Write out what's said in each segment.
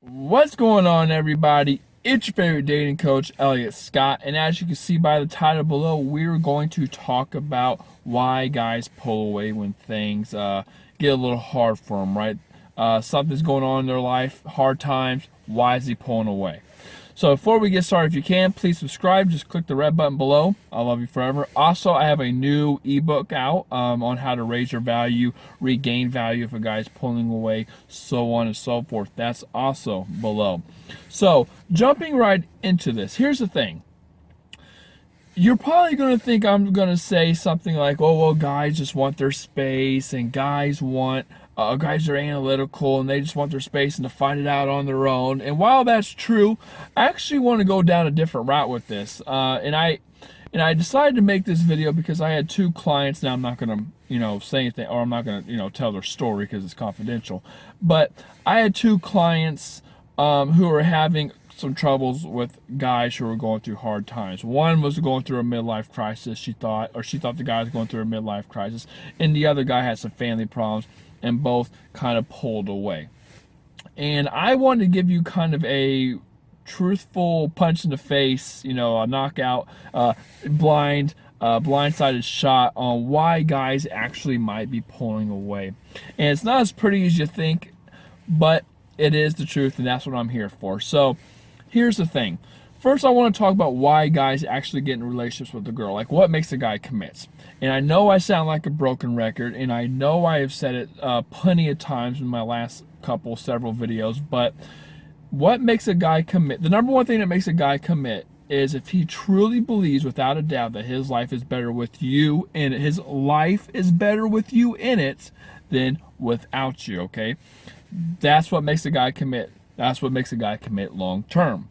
What's going on, everybody? It's your favorite dating coach, Elliot Scott, and as you can see by the title below, we're going to talk about why guys pull away when things get a little hard for them, right? Something's going on in their life, hard times. Why is he pulling away? So before we get started, if you can, please subscribe. Just click the red button below. I love you forever. Also, I have a new ebook out on how to raise your value, regain value if a guy's pulling away, so on and so forth. That's also below. So jumping right into this, here's the thing. You're probably going to think I'm going to say something like, oh, well, guys just want their space, and guys are analytical, and they just want their space and to find it out on their own. And while that's true, I actually want to go down a different route with this. And I decided to make this video because I had two clients. Now I'm not going to, say anything, or I'm not going to, tell their story because it's confidential. But I had two clients who were having some troubles with guys who were going through hard times. One was going through a midlife crisis, she thought the guy was going through a midlife crisis, and the other guy had some family problems, and both kind of pulled away. And I wanted to give you kind of a truthful punch in the face, a knockout, blindsided shot on why guys actually might be pulling away. And it's not as pretty as you think, but it is the truth, and that's what I'm here for. So here's the thing. First, I want to talk about why guys actually get in relationships with a girl. Like, what makes a guy commit? And I know I sound like a broken record, and I know I have said it plenty of times in my last several videos, but what makes a guy commit? The number one thing that makes a guy commit is if he truly believes without a doubt that his life is better with you in it. His life is better with you in it than without you, okay? That's what makes a guy commit. That's what makes a guy commit long term.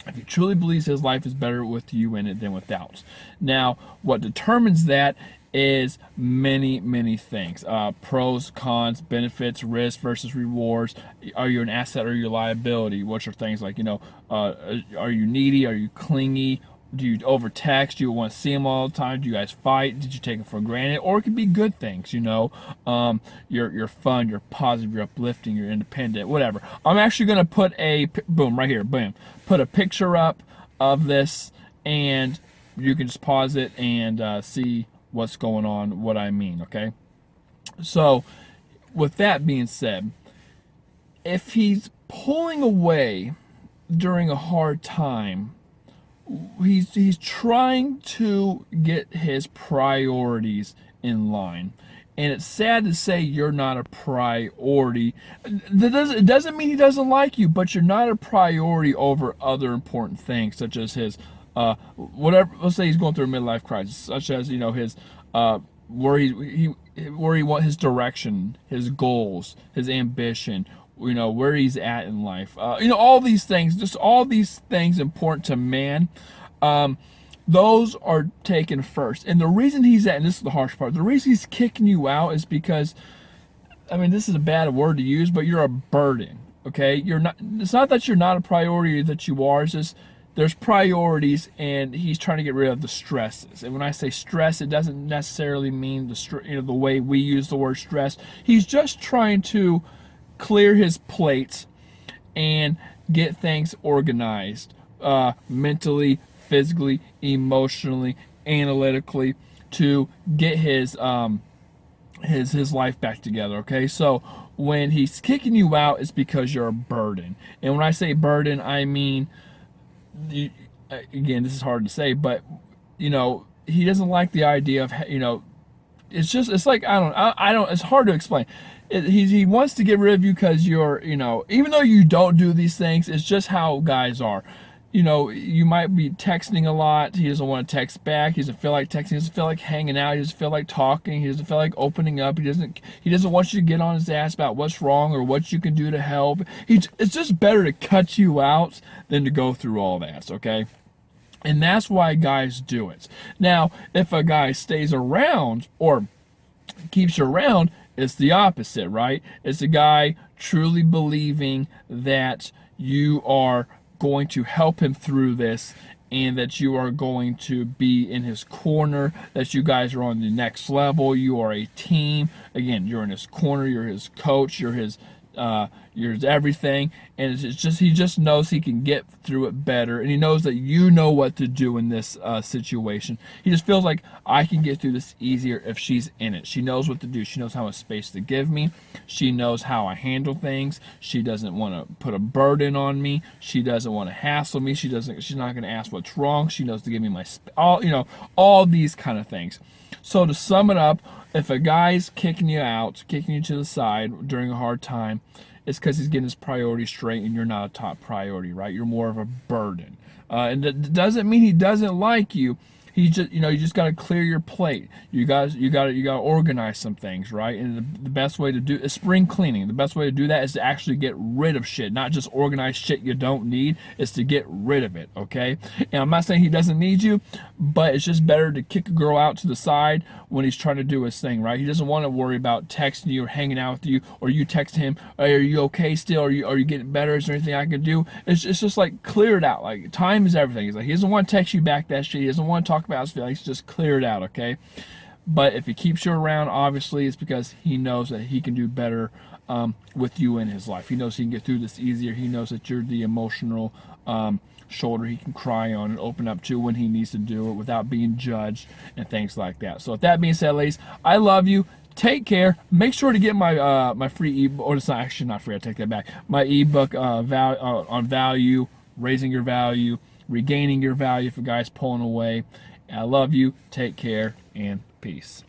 If he truly believes his life is better with you in it than without. Now, what determines that is many, many things. Pros, cons, benefits, risk versus rewards. Are you an asset or your liability? Which are things like, are you needy? Are you clingy? Do you overtext? Do you want to see them all the time? Do you guys fight? Did you take them for granted? Or it could be good things, you're fun, you're positive, you're uplifting, you're independent, whatever. I'm actually going to put boom, right here, boom. Put a picture up of this, and you can just pause it and see what's going on, what I mean, okay? So, with that being said, if he's pulling away during a hard time, he's trying to get his priorities in line. And it's sad to say you're not a priority. It doesn't mean he doesn't like you, but you're not a priority over other important things, such as his whatever. Let's say he's going through a midlife crisis, such as his where he want his direction, his goals, his ambition, where he's at in life, all these things, just all these things important to man, those are taken first. And the reason he's and this is the harsh part, the reason he's kicking you out is because, this is a bad word to use, but you're a burden, okay? It's not that you're not a priority, that you are. It's just there's priorities, and he's trying to get rid of the stresses. And when I say stress, it doesn't necessarily mean the way we use the word stress. He's just trying to clear his plate and get things organized, mentally, physically, emotionally, analytically, to get his life back together. Okay, so when he's kicking you out, it's because you're a burden. And when I say burden, I mean, again, this is hard to say, but he doesn't like the idea of it's like I don't. It's hard to explain. He wants to get rid of you because you're, even though you don't do these things, it's just how guys are. You might be texting a lot. He doesn't want to text back. He doesn't feel like texting. He doesn't feel like hanging out. He doesn't feel like talking. He doesn't feel like opening up. He doesn't want you to get on his ass about what's wrong or what you can do to help. It's just better to cut you out than to go through all that, okay? And that's why guys do it. Now, if a guy stays around or keeps you around, it's the opposite, right? It's a guy truly believing that you are going to help him through this, and that you are going to be in his corner, that you guys are on the next level, you are a team. Again, you're in his corner, you're his coach, you're You're everything, and it's just he just knows he can get through it better, and he knows that you know what to do in this situation. He just feels like I can get through this easier if she's in it. She knows what to do. She knows how much space to give me. She knows how I handle things. She doesn't want to put a burden on me. She doesn't want to hassle me. She's not going to ask what's wrong. She knows to give me my all these kind of things. So to sum it up, if a guy's kicking you out, kicking you to the side during a hard time, it's because he's getting his priorities straight, and you're not a top priority, right? You're more of a burden. And that doesn't mean he doesn't like you. He just, you just got to clear your plate. You got to organize some things, right? And the best way to do is spring cleaning. The best way to do that is to actually get rid of shit, not just organize shit you don't need. It's to get rid of it, okay? And I'm not saying he doesn't need you, but it's just better to kick a girl out to the side when he's trying to do his thing, right? He doesn't want to worry about texting you or hanging out with you, or you text him, hey, are you okay still? Are you getting better? Is there anything I can do? It's just like clear it out. Like time is everything. He's like, he doesn't want to text you back that shit. He doesn't want to talk about his feelings. Just clear it out, okay? But if he keeps you around, obviously it's because he knows that he can do better with you in his life. He knows he can get through this easier. He knows that you're the emotional shoulder he can cry on and open up to when he needs to do it without being judged and things like that. So with that being said, ladies, I love you. Take care. Make sure to get my my free ebook, or it's not actually not free. I take that back. My ebook on value, raising your value, regaining your value if a guy's pulling away. I love you. Take care and peace.